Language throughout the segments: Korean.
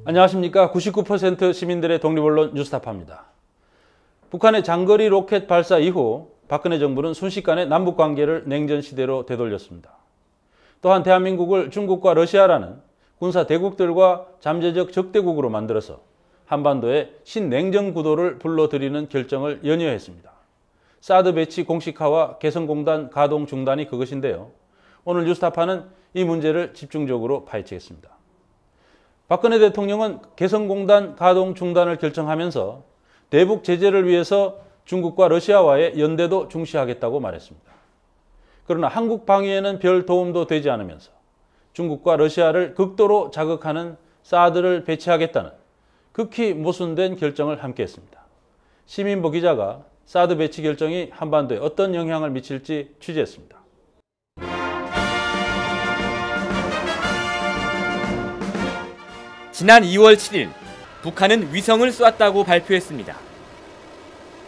안녕하십니까. 99% 시민들의 독립언론 뉴스타파입니다. 북한의 장거리 로켓 발사 이후 박근혜 정부는 순식간에 남북관계를 냉전시대로 되돌렸습니다. 또한 대한민국을 중국과 러시아라는 군사 대국들과 잠재적 적대국으로 만들어서 한반도에 신냉전 구도를 불러들이는 결정을 연이어했습니다. 사드 배치 공식화와 개성공단 가동 중단이 그것인데요. 오늘 뉴스타파는 이 문제를 집중적으로 파헤치겠습니다. 박근혜 대통령은 개성공단 가동 중단을 결정하면서 대북 제재를 위해서 중국과 러시아와의 연대도 중시하겠다고 말했습니다. 그러나 한국 방위에는 별 도움도 되지 않으면서 중국과 러시아를 극도로 자극하는 사드를 배치하겠다는 극히 모순된 결정을 함께했습니다. 시민보 기자가 사드 배치 결정이 한반도에 어떤 영향을 미칠지 취재했습니다. 지난 2월 7일 북한은 위성을 쏘았다고 발표했습니다.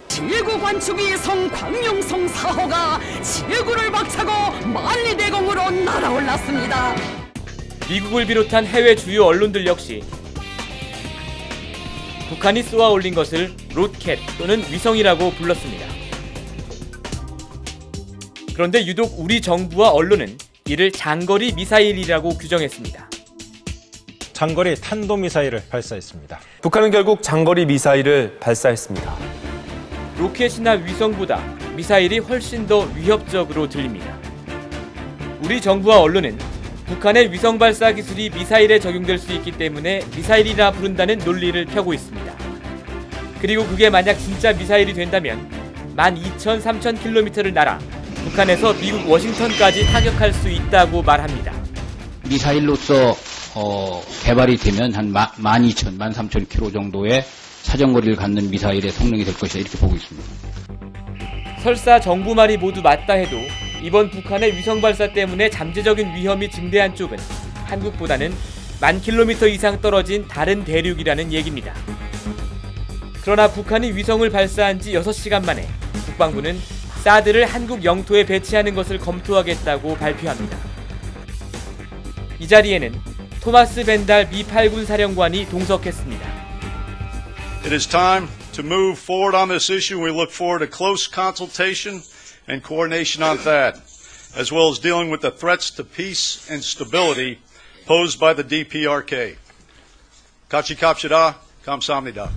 지구 관측 위성 광룡성 4호가 지구를 박차고 만리대공으로 날아올랐습니다. 미국을 비롯한 해외 주요 언론들 역시 북한이 쏘아 올린 것을 로켓 또는 위성이라고 불렀습니다. 그런데 유독 우리 정부와 언론은 이를 장거리 미사일이라고 규정했습니다. 장거리 탄도미사일을 발사했습니다. 북한은 결국 장거리 미사일을 발사했습니다. 로켓이나 위성보다 미사일이 훨씬 더 위협적으로 들립니다. 우리 정부와 언론은 북한의 위성 발사 기술이 미사일에 적용될 수 있기 때문에 미사일이라 부른다는 논리를 펴고 있습니다. 그리고 그게 만약 진짜 미사일이 된다면 12,000, 3,000km를 날아 북한에서 미국 워싱턴까지 타격할 수 있다고 말합니다. 미사일로서 개발이 되면 한 12,000, 13,000km 정도의 사정거리를 갖는 미사일의 성능이 될 것이다 이렇게 보고 있습니다. 설사 정부 말이 모두 맞다 해도 이번 북한의 위성 발사 때문에 잠재적인 위험이 증대한 쪽은 한국보다는 10,000km 이상 떨어진 다른 대륙이라는 얘기입니다. 그러나 북한이 위성을 발사한 지 6시간 만에 국방부는 사드를 한국 영토에 배치하는 것을 검토하겠다고 발표합니다. 이 자리에는 토마스 벤달 미 8군 사령관이 동석했습니다. It is time to move forward on this issue. We look forward to close consultation and coordination on that, as well as dealing with the threats to peace and stability posed by the DPRK. 같이 갑시다. 감사합니다.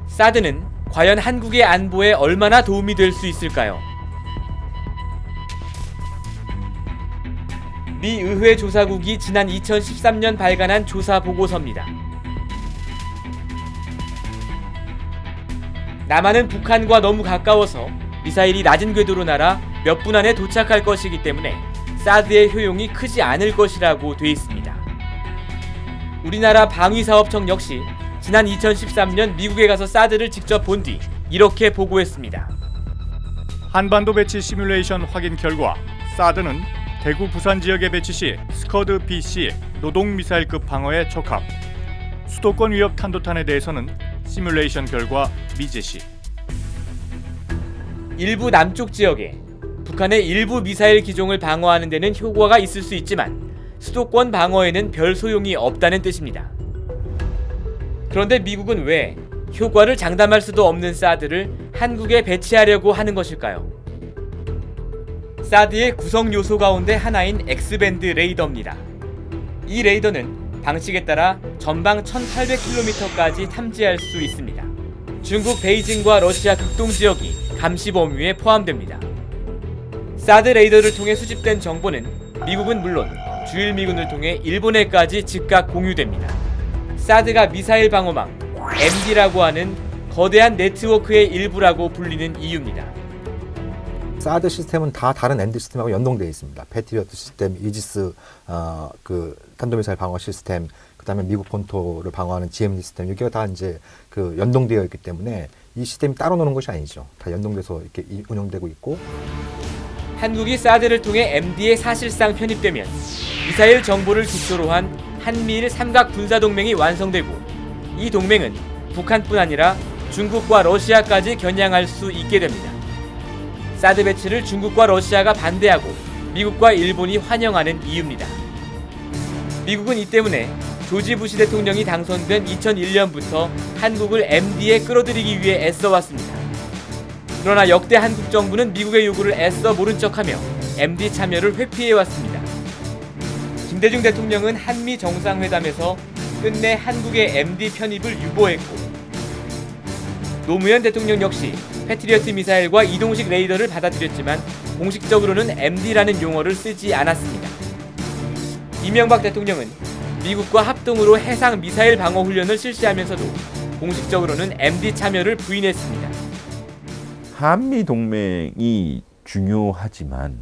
사드는 과연 한국의 안보에 얼마나 도움이 될 수 있을까요? 미 의회 조사국이 지난 2013년 발간한 조사 보고서입니다. 남한은 북한과 너무 가까워서 미사일이 낮은 궤도로 날아 몇 분 안에 도착할 것이기 때문에 사드의 효용이 크지 않을 것이라고 돼 있습니다. 우리나라 방위사업청 역시 지난 2013년 미국에 가서 사드를 직접 본 뒤 이렇게 보고했습니다. 한반도 배치 시뮬레이션 확인 결과 사드는 대구 부산 지역에 배치 시 스커드 BC 노동미사일급 방어에 적합. 수도권 위협 탄도탄에 대해서는 시뮬레이션 결과 미제시. 일부 남쪽 지역에 북한의 일부 미사일 기종을 방어하는 데는 효과가 있을 수 있지만 수도권 방어에는 별 소용이 없다는 뜻입니다. 그런데 미국은 왜 효과를 장담할 수도 없는 사드를 한국에 배치하려고 하는 것일까요? 사드의 구성 요소 가운데 하나인 X밴드 레이더입니다. 이 레이더는 방식에 따라 전방 1,800km까지 탐지할 수 있습니다. 중국 베이징과 러시아 극동 지역이 감시 범위에 포함됩니다. 사드 레이더를 통해 수집된 정보는 미국은 물론 주일미군을 통해 일본에까지 즉각 공유됩니다. 사드가 미사일 방어망, MD라고 하는 거대한 네트워크의 일부라고 불리는 이유입니다. 사드 시스템은 다 다른 MD 시스템하고 연동되어 있습니다. 패트리어트 시스템, 이지스 그 탄도미사일 방어 시스템, 그다음에 미국 본토를 방어하는 GMD 시스템, 여기가 다 이제 그 연동되어 있기 때문에 이 시스템이 따로 노는 것이 아니죠. 다 연동돼서 이렇게 운영되고 있고. 한국이 사드를 통해 MD에 사실상 편입되면 미사일 정보를 기초로 한 한미일 삼각 군사동맹이 완성되고 이 동맹은 북한뿐 아니라 중국과 러시아까지 겨냥할 수 있게 됩니다. 사드 배치를 중국과 러시아가 반대하고 미국과 일본이 환영하는 이유입니다. 미국은 이 때문에 조지 부시 대통령이 당선된 2001년부터 한국을 MD에 끌어들이기 위해 애써왔습니다. 그러나 역대 한국 정부는 미국의 요구를 애써 모른 척하며 MD 참여를 회피해왔습니다. 김대중 대통령은 한미 정상회담에서 끝내 한국의 MD 편입을 유보했고, 노무현 대통령 역시 패트리어트 미사일과 이동식 레이더를 받아들였지만 공식적으로는 MD라는 용어를 쓰지 않았습니다. 이명박 대통령은 미국과 합동으로 해상 미사일 방어 훈련을 실시하면서도 공식적으로는 MD 참여를 부인했습니다. 한미 동맹이 중요하지만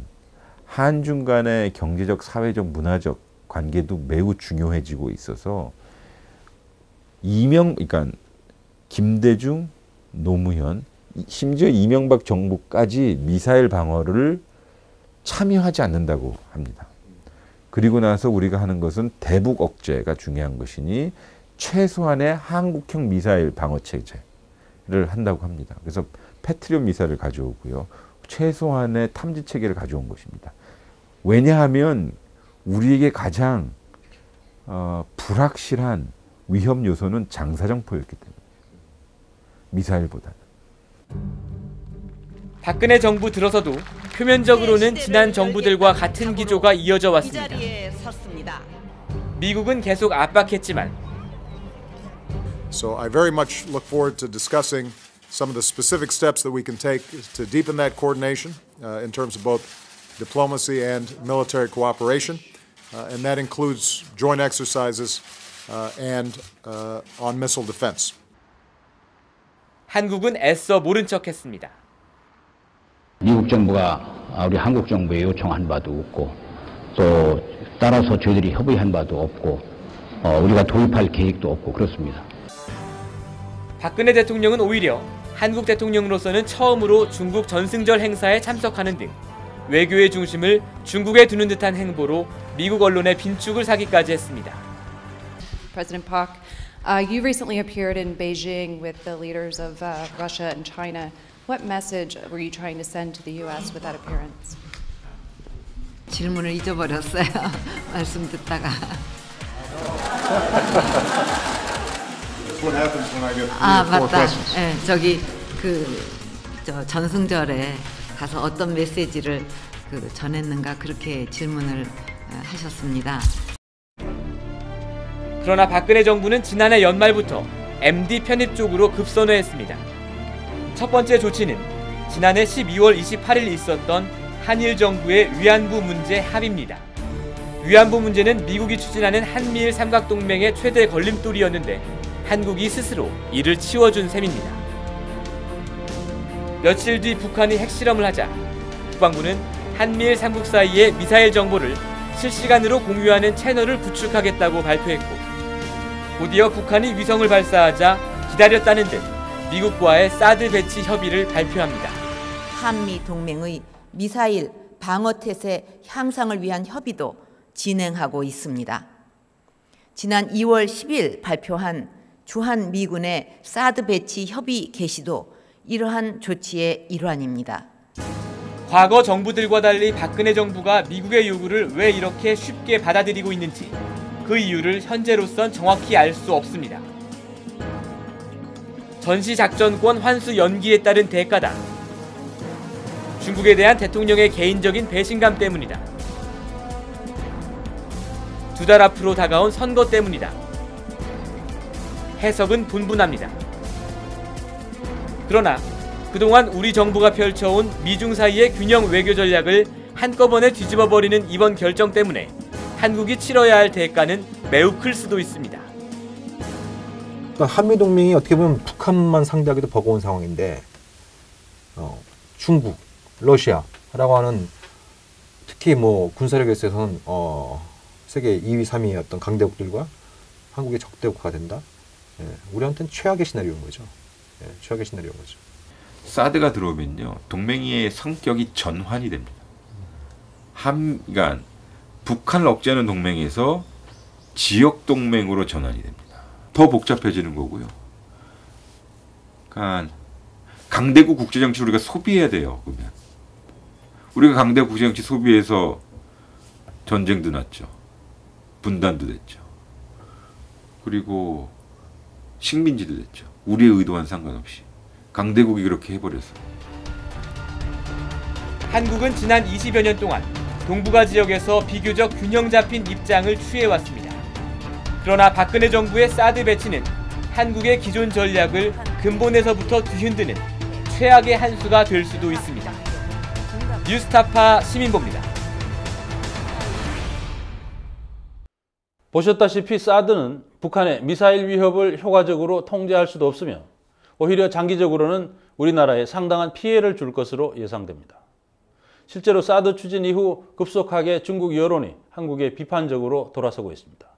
한중 간의 경제적, 사회적, 문화적 관계도 매우 중요해지고 있어서 그러니까 김대중, 노무현, 심지어 이명박 정부까지 미사일 방어를 참여하지 않는다고 합니다. 그리고 나서 우리가 하는 것은 대북 억제가 중요한 것이니 최소한의 한국형 미사일 방어 체제를 한다고 합니다. 그래서 패트리엇 미사일을 가져오고요. 최소한의 탐지 체계를 가져온 것입니다. 왜냐하면 우리에게 가장 불확실한 위험 요소는 장사정포였기 때문에 미사일보다는. 박근혜 정부 들어서도 표면적으로는 지난 정부들과 같은 기조가 이어져 왔습니다. 미국은 계속 압박했지만 So I very much look forward to discussing some of the specific steps that we can take to deepen that coordination in terms of both diplomacy and military cooperation, and that includes joint exercises and on missile defense. 한국은 애써 모른 척했습니다. 미국 정부가 우리 한국 정부에 요청한 바도 없고, 또 따라서 저희들이 협의한 바도 없고, 우리가 도입할 계획도 없고 그렇습니다. 박근혜 대통령은 오히려 한국 대통령으로서는 처음으로 중국 전승절 행사에 참석하는 등 외교의 중심을 중국에 두는 듯한 행보로 미국 언론의 빈축을 사기까지 했습니다. President Park, you recently appeared in Beijing with the leaders of Russia and China. What message were you trying to send to the U.S. with that appearance? 질문을 잊어버렸어요. 말씀 듣다가. 아 맞다. 네, 저기 저 전승절에 가서 어떤 메시지를 전했는가 그렇게 질문을 하셨습니다. 그러나 박근혜 정부는 지난해 연말부터 MD 편입 쪽으로 급선회했습니다. 첫 번째 조치는 지난해 12월 28일 있었던 한일 정부의 위안부 문제 합의입니다. 위안부 문제는 미국이 추진하는 한미일 삼각동맹의 최대 걸림돌이었는데 한국이 스스로 이를 치워준 셈입니다. 며칠 뒤 북한이 핵실험을 하자 국방부는 한미일 삼국 사이의 미사일 정보를 실시간으로 공유하는 채널을 구축하겠다고 발표했고, 곧이어 북한이 위성을 발사하자 기다렸다는 듯 미국과의 사드 배치 협의를 발표합니다. 한미 동맹의 미사일 방어 태세 향상을 위한 협의도 진행하고 있습니다. 지난 2월 10일 발표한 주한 미군의 사드 배치 협의 개시도 이러한 조치의 일환입니다. 과거 정부들과 달리 박근혜 정부가 미국의 요구를 왜 이렇게 쉽게 받아들이고 있는지 그 이유를 현재로선 정확히 알 수 없습니다. 전시작전권 환수 연기에 따른 대가다. 중국에 대한 대통령의 개인적인 배신감 때문이다. 두 달 앞으로 다가온 선거 때문이다. 해석은 분분합니다. 그러나 그동안 우리 정부가 펼쳐온 미중 사이의 균형 외교 전략을 한꺼번에 뒤집어버리는 이번 결정 때문에 한국이 치러야 할 대가는 매우 클 수도 있습니다. 그러니까 한미 동맹이 어떻게 보면 북한만 상대하기도 버거운 상황인데 중국, 러시아라고 하는 특히 뭐 군사력에 있어서는 세계 2위, 3위의 어떤 강대국들과 한국의 적대국가가 된다. 예, 우리한테는 최악의 시나리오인 거죠. 예, 최악의 시나리오인 거죠. 사드가 들어오면요, 동맹의 성격이 전환이 됩니다. 그러니까 북한을 억제하는 동맹에서 지역 동맹으로 전환이 됩니다. 더 복잡해지는 거고요. 그러니까 강대국 국제정치 우리가 소비해야 돼요. 그러면 우리가 강대국 국제정치 소비해서 전쟁도 났죠. 분단도 됐죠. 그리고 식민지도 됐죠. 우리의 의도와는 상관없이 강대국이 그렇게 해버려서. 한국은 지난 20여 년 동안 동북아 지역에서 비교적 균형 잡힌 입장을 취해왔습니다. 그러나 박근혜 정부의 사드 배치는 한국의 기존 전략을 근본에서부터 뒤흔드는 최악의 한 수가 될 수도 있습니다. 뉴스타파 시민보입니다. 보셨다시피 사드는 북한의 미사일 위협을 효과적으로 통제할 수도 없으며 오히려 장기적으로는 우리나라에 상당한 피해를 줄 것으로 예상됩니다. 실제로 사드 추진 이후 급속하게 중국 여론이 한국에 비판적으로 돌아서고 있습니다.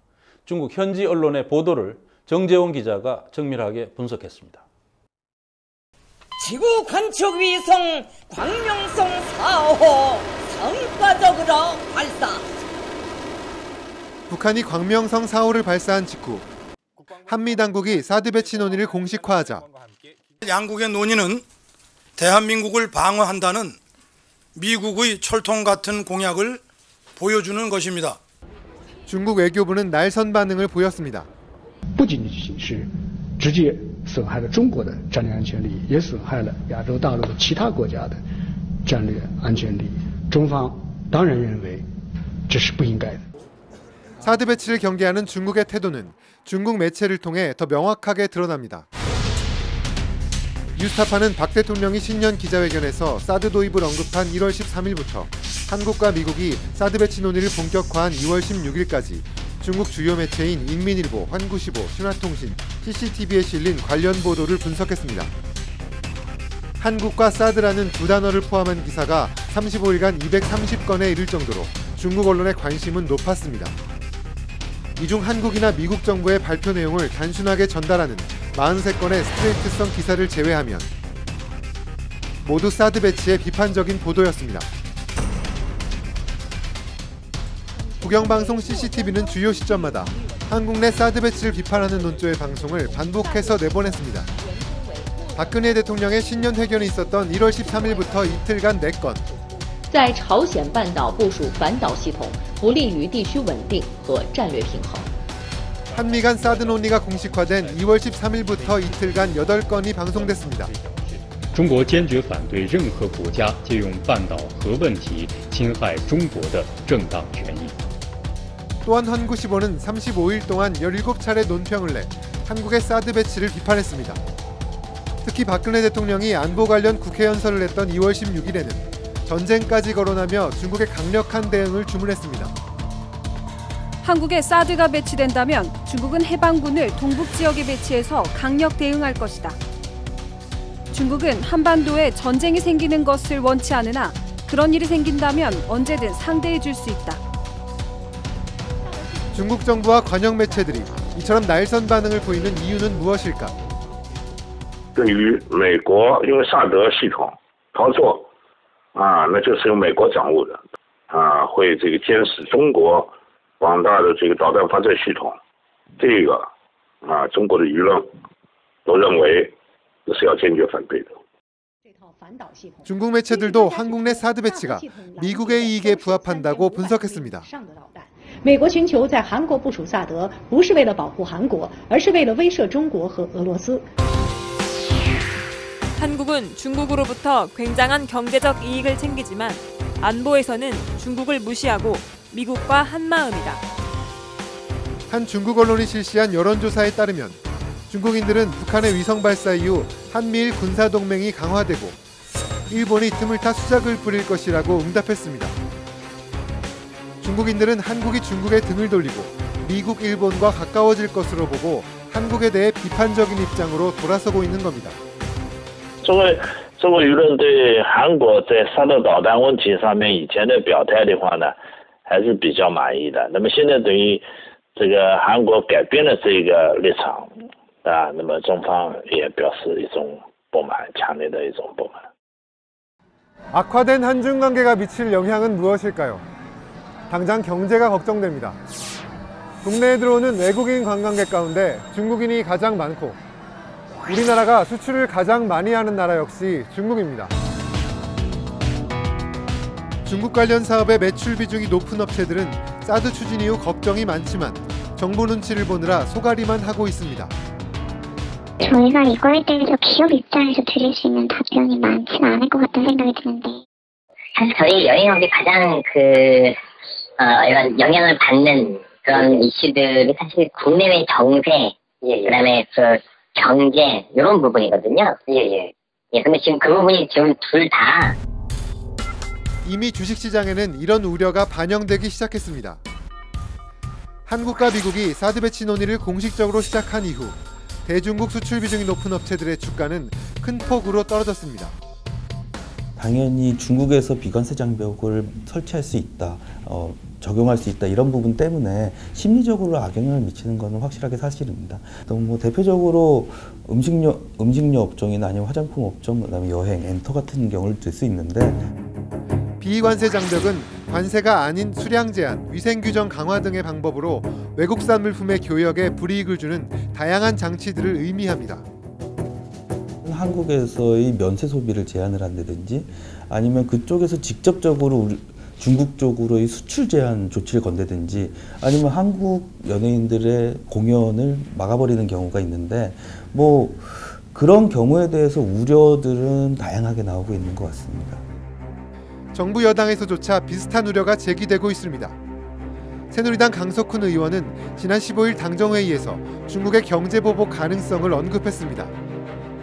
중국 현지 언론의 보도를 정재원 기자가 정밀하게 분석했습니다. 지구 관측 위성 광명성 4호 성과적으로 발사. 북한이 광명성 4호를 발사한 직후 한미 당국이 사드 배치 논의를 공식화하자 양국의 논의는 대한민국을 방어한다는 미국의 철통 같은 공약을 보여주는 것입니다. 중국 외교부는 날선 반응을 보였습니다. 不仅仅是直接损害了中国的战略安全利益，也损害了亚洲大陆的其他国家的战略安全利益。中方当然认为这是不应该的。 사드 배치를 경계하는 중국의 태도는 중국 매체를 통해 더 명확하게 드러납니다. 뉴스타파는 박 대통령이 신년 기자회견에서 사드 도입을 언급한 1월 13일부터 한국과 미국이 사드 배치 논의를 본격화한 2월 16일까지 중국 주요 매체인 인민일보, 환구시보, 신화통신, CCTV에 실린 관련 보도를 분석했습니다. 한국과 사드라는 두 단어를 포함한 기사가 35일간 230건에 이를 정도로 중국 언론의 관심은 높았습니다. 이 중 한국이나 미국 정부의 발표 내용을 단순하게 전달하는 43건의 스트레이트성 기사를 제외하면 모두 사드 배치의 비판적인 보도였습니다. 국영방송 CCTV는 주요 시점마다 한국 내 사드 배치를 비판하는 논조의 방송을 반복해서 내보냈습니다. 박근혜 대통령의 신년 회견이 있었던 1월 13일부터 이틀간 4건. 在朝鲜半岛部署反导系统，不利于地区稳定和战略平衡。 한미 간 사드 논의가 공식화된 2월 13일부터 이틀간 8건이 방송됐습니다. 中国坚决反对任何国家借用半岛核问题侵害中国的正当权益。 또한 환구시보는 35일 동안 17차례 논평을 내 한국의 사드 배치를 비판했습니다. 특히 박근혜 대통령이 안보 관련 국회 연설을 했던 2월 16일에는 전쟁까지 거론하며 중국의 강력한 대응을 주문했습니다. 한국에 사드가 배치된다면 중국은 해방군을 동북 지역에 배치해서 강력 대응할 것이다. 중국은 한반도에 전쟁이 생기는 것을 원치 않으나 그런 일이 생긴다면 언제든 상대해 줄 수 있다. 중국 정부와 관영 매체들이 이처럼 날선 반응을 보이는 이유는 무엇일까? 对于美国用萨德系统操作那就是由美国掌握的会这个监视中国广大的这个导弹发射系统，这个中国的舆论都认为这是要坚决反对的。 중국 매체들도 한국 내 사드 배치가 미국의 이익에 부합한다고 분석했습니다. 美国寻求在韩国部署萨德，不是为了保护韩国，而是为了威慑中国和俄罗斯。 한국은 중국으로부터 굉장한 경제적 이익을 챙기지만 안보에서는 중국을 무시하고 미국과 한마음이다. 한 중국 언론이 실시한 여론조사에 따르면 중국인들은 북한의 위성 발사 이후 한미일 군사동맹이 강화되고 일본이 틈을 타 수작을 부릴 것이라고 응답했습니다. 중국인들은 한국이 중국의 등을 돌리고 미국, 일본과 가까워질 것으로 보고 한국에 대해 비판적인 입장으로 돌아서고 있는 겁니다. 中国舆论对韩国在萨德导弹问题上面以前的表态的话呢，还是比较满意的。那么现在对于这个韩国改变了这个立场那么中方也表示一种不满，强烈的一种不满。 악화된 한중 관계가 미칠 영향은 무엇일까요? 당장 경제가 걱정됩니다. 국내에 들어오는 외국인 관광객 가운데 중국인이 가장 많고 우리나라가 수출을 가장 많이 하는 나라 역시 중국입니다. 중국 관련 사업의 매출 비중이 높은 업체들은 사드 추진 이후 걱정이 많지만 정부 눈치를 보느라 소가리만 하고 있습니다. 저희가 이거에 대해서 기업 입장에서 드릴 수 있는 답변이 많지는 않을 것 같다는 생각이 드는데, 사실 저희 여행업이 가장 이런 영향을 받는 그런 이슈들이 사실 국내외 정세, 그다음에 경제 이런 부분이거든요. 근데 지금 그 부분이 지금 둘 다 이미 주식시장에는 이런 우려가 반영되기 시작했습니다. 한국과 미국이 사드 배치 논의를 공식적으로 시작한 이후 대중국 수출 비중이 높은 업체들의 주가는 큰 폭으로 떨어졌습니다. 당연히 중국에서 비관세 장벽을 설치할 수 있다, 적용할 수 있다, 이런 부분 때문에 심리적으로 악영향을 미치는 것은 확실하게 사실입니다. 또 뭐 대표적으로 음식료 업종이나 아니면 화장품 업종, 그다음에 여행, 엔터 같은 경우를 들 수 있는데, 비관세 장벽은 관세가 아닌 수량 제한, 위생 규정 강화 등의 방법으로 외국산 물품의 교역에 불이익을 주는 다양한 장치들을 의미합니다. 한국에서의 면세 소비를 제한을 한다든지 아니면 그쪽에서 직접적으로 중국 쪽으로의 수출 제한 조치를 건다든지 아니면 한국 연예인들의 공연을 막아버리는 경우가 있는데, 뭐 그런 경우에 대해서 우려들은 다양하게 나오고 있는 것 같습니다. 정부 여당에서조차 비슷한 우려가 제기되고 있습니다. 새누리당 강석훈 의원은 지난 15일 당정회의에서 중국의 경제 보복 가능성을 언급했습니다.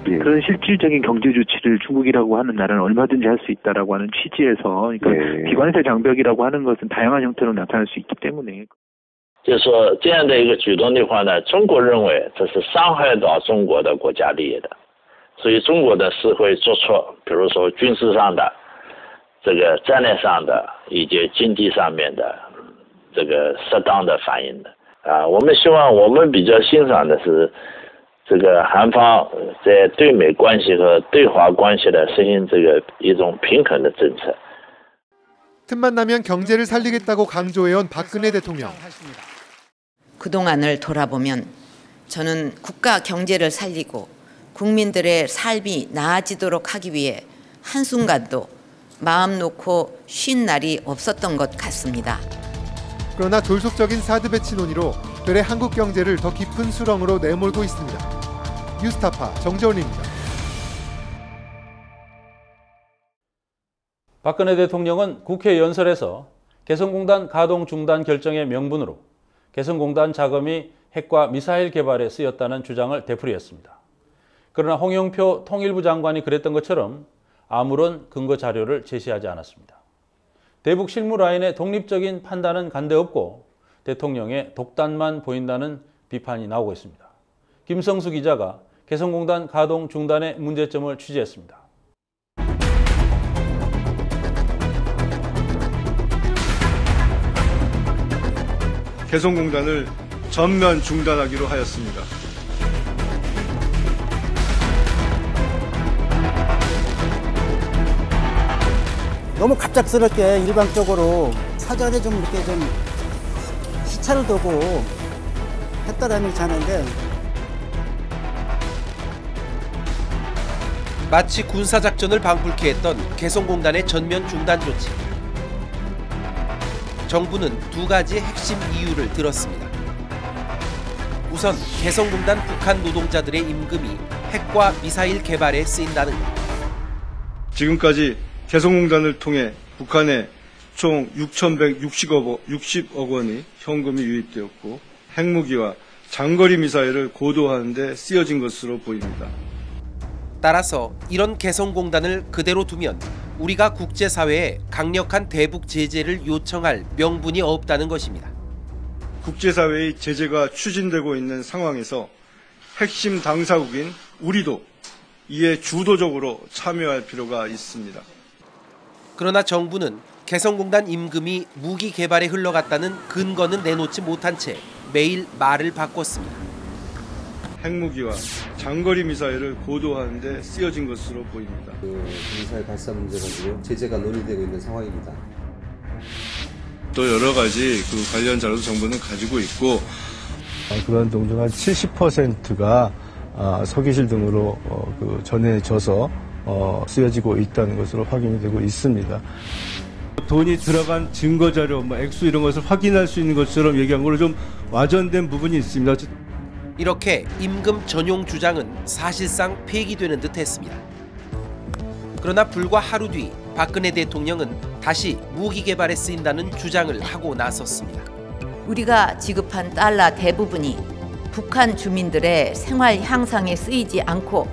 그런 실질적인 경제 조치를 중국이라고 하는 나라는 얼마든지 할 수 있다라고 하는 취지에서, 그러니까 비관세 장벽이라고 하는 것은 다양한 형태로 나타날 수 있기 때문에. 就是说这样的一个举动的话呢，中国认为这是伤害到中国的国家利益的，所以中国的是会做出，比如说军事上的、这个战略上的以及经济上面的这个适当的反应的。我们希望，我们比较欣赏的是。这个韩方在对美关系和对华关系的实行这个一种平衡的政策。 틈만 나면 경제를 살리겠다고 강조해온 박근혜 대통령. 그동안을 돌아보면 저는 국가 경제를 살리고 국민들의 삶이 나아지도록 하기 위해 한순간도 마음 놓고 쉰 날이 없었던 것 같습니다. 그러나 졸속적인 사드 배치 논의로 되레 한국 경제를 더 깊은 수렁으로 내몰고 있습니다. 뉴스타파 정재원입니다. 박근혜 대통령은 국회 연설에서 개성공단 가동 중단 결정의 명분으로 개성공단 자금이 핵과 미사일 개발에 쓰였다는 주장을 되풀이했습니다. 그러나 홍영표 통일부 장관이 그랬던 것처럼 아무런 근거 자료를 제시하지 않았습니다. 대북 실무 라인의 독립적인 판단은 간데 없고 대통령의 독단만 보인다는 비판이 나오고 있습니다. 김성수 기자가 개성공단 가동 중단의 문제점을 취재했습니다. 개성공단을 전면 중단하기로 하였습니다. 너무 갑작스럽게 일방적으로 사전에 좀 이렇게 좀 시차를 두고 했더라면 자는데, 마치 군사작전을 방불케 했던 개성공단의 전면 중단 조치. 정부는 두 가지 핵심 이유를 들었습니다. 우선 개성공단 북한 노동자들의 임금이 핵과 미사일 개발에 쓰인다는 것. 지금까지 개성공단을 통해 북한에 총 6,160억 원이 현금이 유입되었고 핵무기와 장거리 미사일을 고도화하는 데 쓰여진 것으로 보입니다. 따라서 이런 개성공단을 그대로 두면 우리가 국제사회에 강력한 대북 제재를 요청할 명분이 없다는 것입니다. 국제사회의 제재가 추진되고 있는 상황에서 핵심 당사국인 우리도 이에 주도적으로 참여할 필요가 있습니다. 그러나 정부는 개성공단 임금이 무기 개발에 흘러갔다는 근거는 내놓지 못한 채 매일 말을 바꿨습니다. 핵무기와 장거리 미사일을 고도화하는 데 쓰여진 것으로 보입니다. 미사일 발사 문제 가지고 제재가 논의되고 있는 상황입니다. 또 여러 가지 그 관련 자료도 정부는 가지고 있고 그런 동중 한 70%가 서기실 등으로 전해져서 쓰여지고 있다는 것으로 확인이 되고 있습니다. 돈이 들어간 증거 자료, 액수 이런 것을 확인할 수 있는 것처럼 얘기한 걸로 좀 와전된 부분이 있습니다. 이렇게 임금 전용 주장은 사실상 폐기되는 듯했습니다. 그러나 불과 하루 뒤 박근혜 대통령은 다시 무기 개발에 쓰인다는 주장을 하고 나섰습니다. 우리가 지급한 달러 대부분이 북한 주민들의 생활 향상에 쓰이지 않고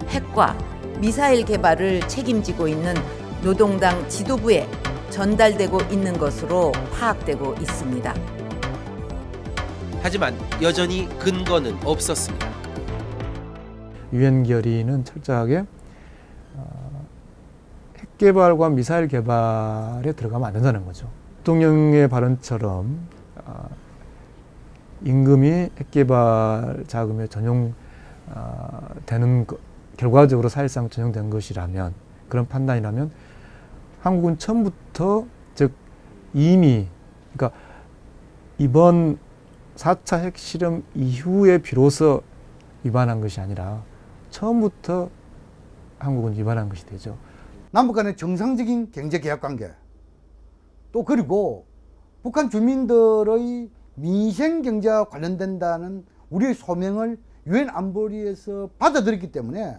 핵과 미사일 개발을 책임지고 있는 노동당 지도부에 전달되고 있는 것으로 파악되고 있습니다. 하지만 여전히 근거는 없었습니다. 유엔 결의는 철저하게 핵 개발과 미사일 개발에 들어가면 안 된다는 거죠. 대통령의 발언처럼 임금이 핵 개발 자금에 전용되는 결과적으로 사실상 전용된 것이라면, 그런 판단이라면 한국은 처음부터, 즉 이미, 그러니까 이번 4차 핵실험 이후에 비로소 위반한 것이 아니라 처음부터 한국은 위반한 것이 되죠. 남북 간의 정상적인 경제개혁관계, 또 그리고 북한 주민들의 민생경제와 관련된다는 우리의 소명을 유엔 안보리에서 받아들였기 때문에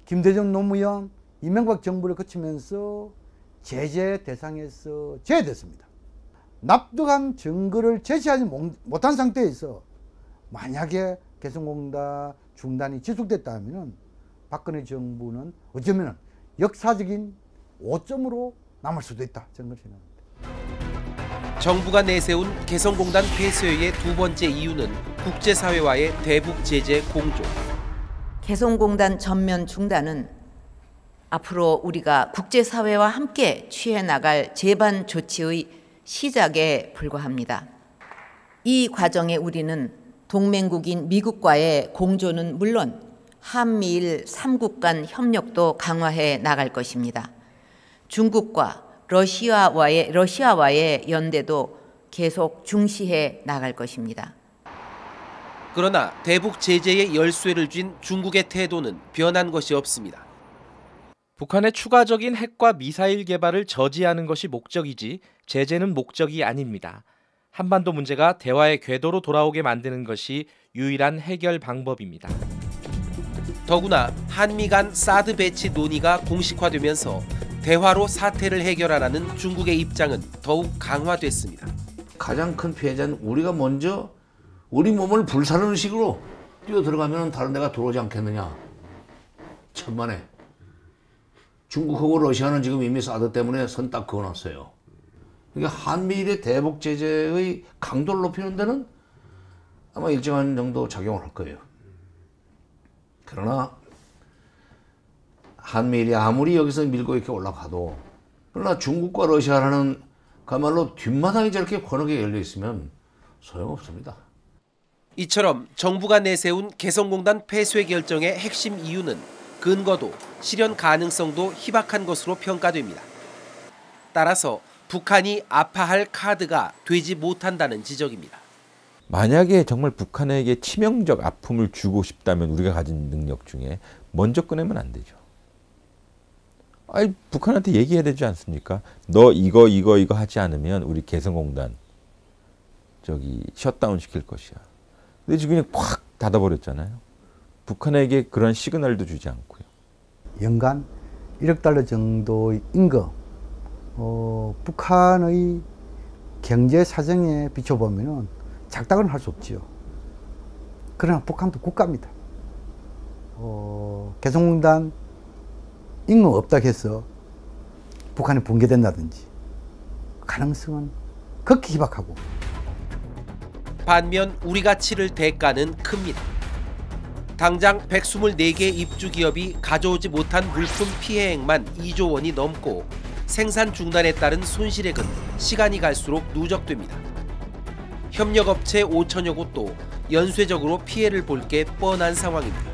김대중 노무현, 이명박 정부를 거치면서 제재 대상에서 제외됐습니다. 납득한 증거를 제시하지 못한 상태에서 만약에 개성공단 중단이 지속됐다면 박근혜 정부는 어쩌면 역사적인 오점으로 남을 수도 있다, 저는 그렇게 생각합니다. 정부가 내세운 개성공단 폐쇄의 두 번째 이유는 국제사회와의 대북 제재 공조. 개성공단 전면 중단은 앞으로 우리가 국제사회와 함께 취해 나갈 제반 조치의 시작에 불과합니다. 이 과정에 우리는 동맹국인 미국과의 공조는 물론 한미일 3국 간 협력도 강화해 나갈 것입니다. 중국과 러시아와의 연대도 계속 중시해 나갈 것입니다. 그러나 대북 제재의 열쇠를 쥔 중국의 태도는 변한 것이 없습니다. 북한의 추가적인 핵과 미사일 개발을 저지하는 것이 목적이지 제재는 목적이 아닙니다. 한반도 문제가 대화의 궤도로 돌아오게 만드는 것이 유일한 해결 방법입니다. 더구나 한미 간 사드 배치 논의가 공식화되면서 대화로 사태를 해결하라는 중국의 입장은 더욱 강화됐습니다. 가장 큰 피해자는 우리가 먼저 우리 몸을 불사르는 식으로 뛰어들어가면 다른 데가 들어오지 않겠느냐. 천만에. 중국하고 러시아는 지금 이미 사드 때문에 선 딱 그어놨어요. 그러니까 한미일의 대북 제재의 강도를 높이는 데는 아마 일정한 정도 작용을 할 거예요. 그러나 한미일이 아무리 여기서 밀고 이렇게 올라가도, 그러나 중국과 러시아라는 그야말로 뒷마당이 저렇게 환하게 열려 있으면 소용없습니다. 이처럼 정부가 내세운 개성공단 폐쇄 결정의 핵심 이유는 근거도 실현 가능성도 희박한 것으로 평가됩니다. 따라서 북한이 아파할 카드가 되지 못한다는 지적입니다. 만약에 정말 북한에게 치명적 아픔을 주고 싶다면 우리가 가진 능력 중에 먼저 꺼내면 안 되죠. 아니, 북한한테 얘기해야 되지 않습니까? 너 이거 하지 않으면 우리 개성공단 셧다운 시킬 것이야. 근데 지금 그냥 확 닫아버렸잖아요. 북한에게 그런 시그널도 주지 않고요. 연간 1억 달러 정도의 임금, 북한의 경제 사정에 비춰보면 작다고는 할 수 없지요. 그러나 북한도 국가입니다. 개성공단 임금 없다고 해서 북한이 붕괴된다든지 가능성은 극히 희박하고. 반면 우리가 치를 대가는 큽니다. 당장 124개 입주 기업이 가져오지 못한 물품 피해액만 2조 원이 넘고 생산 중단에 따른 손실액은 시간이 갈수록 누적됩니다. 협력업체 5천여 곳도 연쇄적으로 피해를 볼 게 뻔한 상황입니다.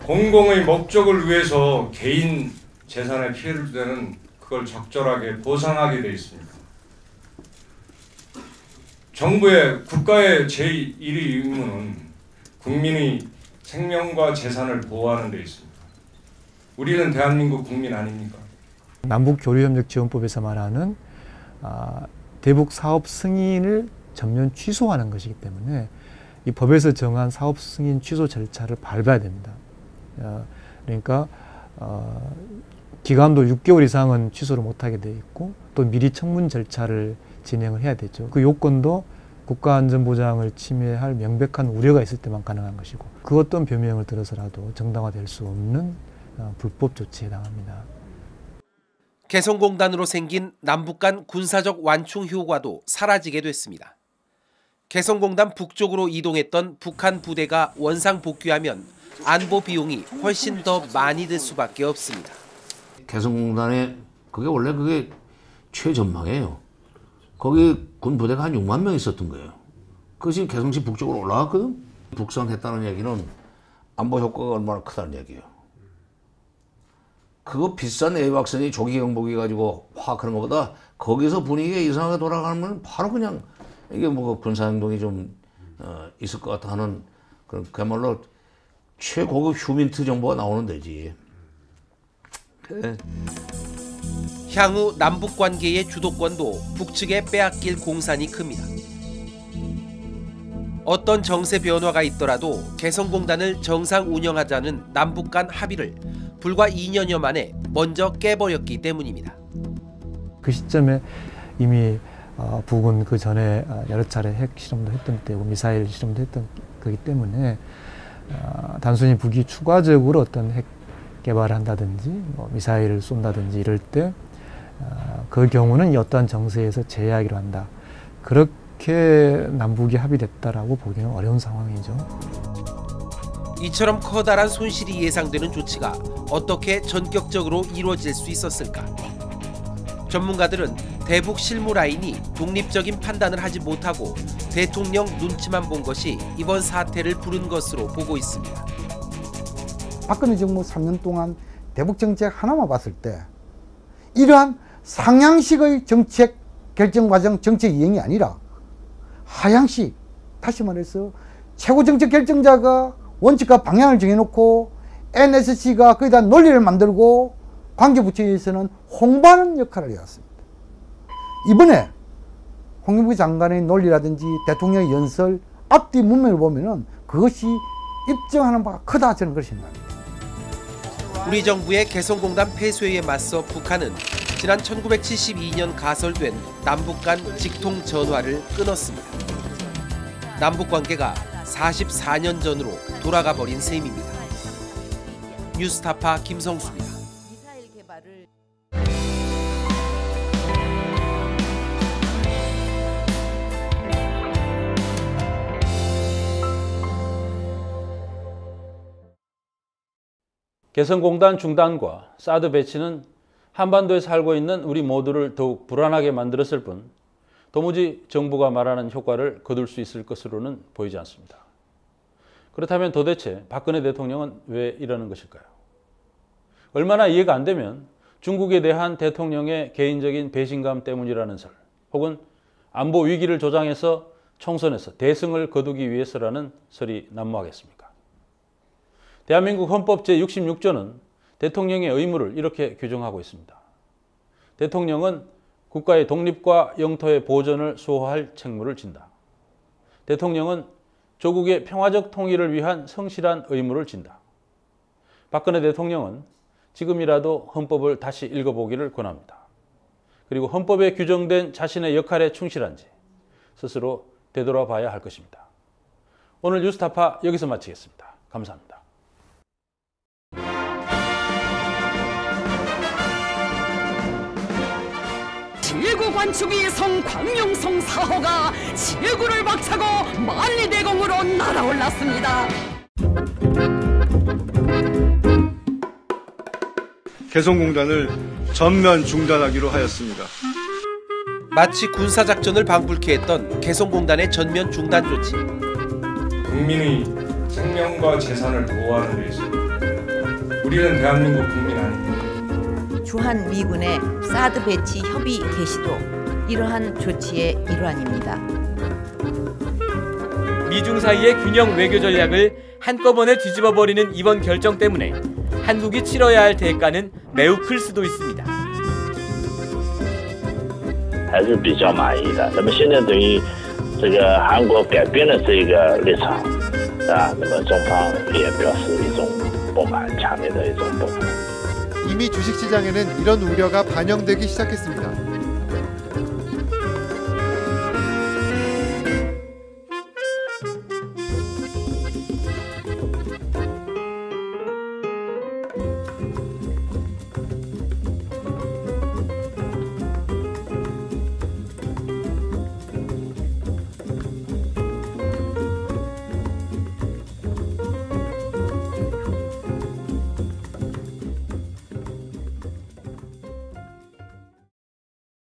공공의 목적을 위해서 개인 재산에 피해를 주는 그걸 적절하게 보상하게 돼 있습니다. 정부의 국가의 제1의 의무는 국민의 생명과 재산을 보호하는 데 있습니다. 우리는 대한민국 국민 아닙니까? 남북교류협력지원법에서 말하는 대북 사업 승인을 전면 취소하는 것이기 때문에 이 법에서 정한 사업 승인 취소 절차를 밟아야 됩니다. 그러니까 기간도 6개월 이상은 취소를 못하게 돼 있고 또 미리 청문 절차를 진행을 해야 되죠. 그 요건도 국가안전보장을 침해할 명백한 우려가 있을 때만 가능한 것이고 그 어떤 변명을 들어서라도 정당화될 수 없는 불법 조치에 해당합니다. 개성공단으로 생긴 남북 간 군사적 완충 효과도 사라지게 됐습니다. 개성공단 북쪽으로 이동했던 북한 부대가 원상 복귀하면 안보 비용이 훨씬 더 많이 들 수밖에 없습니다. 개성공단에 그게 최전방이에요. 거기 군 부대가 한 6만 명 있었던 거예요. 그것이 개성시 북쪽으로 올라갔거든. 북상했다는 얘기는 안보 효과가 얼마나 크다는 얘기예요. 그거 비싼 에이박스니 조기 경보기 가지고 확 하는 것보다 거기서 분위기가 이상하게 돌아가면 바로 그냥 이게 뭐 군사행동이 좀 있을 것 같아 하는 그야말로 최고급 휴민트 정보가 나오는 데지. 그래. 향후 남북 관계의 주도권도 북측에 빼앗길 공산이 큽니다. 어떤 정세 변화가 있더라도 개성공단을 정상 운영하자는 남북 간 합의를 불과 2년여 만에 먼저 깨버렸기 때문입니다. 그 시점에 이미 북은 그 전에 여러 차례 핵 실험도 했던 때고 미사일 실험도 했던 거기 때문에 단순히 북이 추가적으로 어떤 핵 개발을 한다든지 뭐 미사일을 쏜다든지 이럴 때 그 경우는 어떠한 정세에서 제외하기로 한다. 그렇게 남북이 합의됐다라고 보기는 어려운 상황이죠. 이처럼 커다란 손실이 예상되는 조치가 어떻게 전격적으로 이루어질 수 있었을까? 전문가들은 대북 실무 라인이 독립적인 판단을 하지 못하고 대통령 눈치만 본 것이 이번 사태를 부른 것으로 보고 있습니다. 박근혜 정부 3년 동안 대북 정책 하나만 봤을 때 이러한 상향식의 정책 결정 과정 정책 이행이 아니라 하향식, 다시 말해서 최고 정책 결정자가 원칙과 방향을 정해놓고 NSC가 거기다 논리를 만들고 관계부처에서는 홍보하는 역할을 해왔습니다. 이번에 홍익부 장관의 논리라든지 대통령의 연설 앞뒤 문맥을 보면은 그것이 입증하는 바가 크다, 저는 그렇게 생각합니다. 우리 정부의 개성공단 폐쇄에 맞서 북한은 지난 1972년 가설된 남북 간 직통 전화를 끊었습니다. 남북 관계가 44년 전으로 돌아가 버린 셈입니다. 뉴스타파 김성수입니다. 개성공단 중단과 사드 배치는 한반도에 살고 있는 우리 모두를 더욱 불안하게 만들었을 뿐 도무지 정부가 말하는 효과를 거둘 수 있을 것으로는 보이지 않습니다. 그렇다면 도대체 박근혜 대통령은 왜 이러는 것일까요? 얼마나 이해가 안 되면 중국에 대한 대통령의 개인적인 배신감 때문이라는 설, 혹은 안보 위기를 조장해서 총선에서 대승을 거두기 위해서라는 설이 난무하겠습니까? 대한민국 헌법 제66조는 대통령의 의무를 이렇게 규정하고 있습니다. 대통령은 국가의 독립과 영토의 보존을 수호할 책무를 진다. 대통령은 조국의 평화적 통일을 위한 성실한 의무를 진다. 박근혜 대통령은 지금이라도 헌법을 다시 읽어보기를 권합니다. 그리고 헌법에 규정된 자신의 역할에 충실한지 스스로 되돌아봐야 할 것입니다. 오늘 뉴스타파 여기서 마치겠습니다. 감사합니다. 지구 관측위 성 광룡성 4호가 지구를 박차고 만리대공으로 날아올랐습니다. 개성공단을 전면 중단하기로 하였습니다. 마치 군사작전을 방불케 했던 개성공단의 전면 중단 조치. 국민의 생명과 재산을 보호하는 데 있습니다. 우리는 대한민국 국민 아닙니다. 주한 미군의 사드 배치 협의 개시도 이러한 조치의 일환입니다. 미중 사이의 균형 외교 전략을 한꺼번에 뒤집어버리는 이번 결정 때문에 한국이 치러야 할 대가는 매우 클 수도 있습니다. 还是比较满意的。那么现在等于这个韩国改变了这个立场，啊，那么中方也表示一种不满，强烈的一种不满。 이미 주식시장에는 이런 우려가 반영되기 시작했습니다.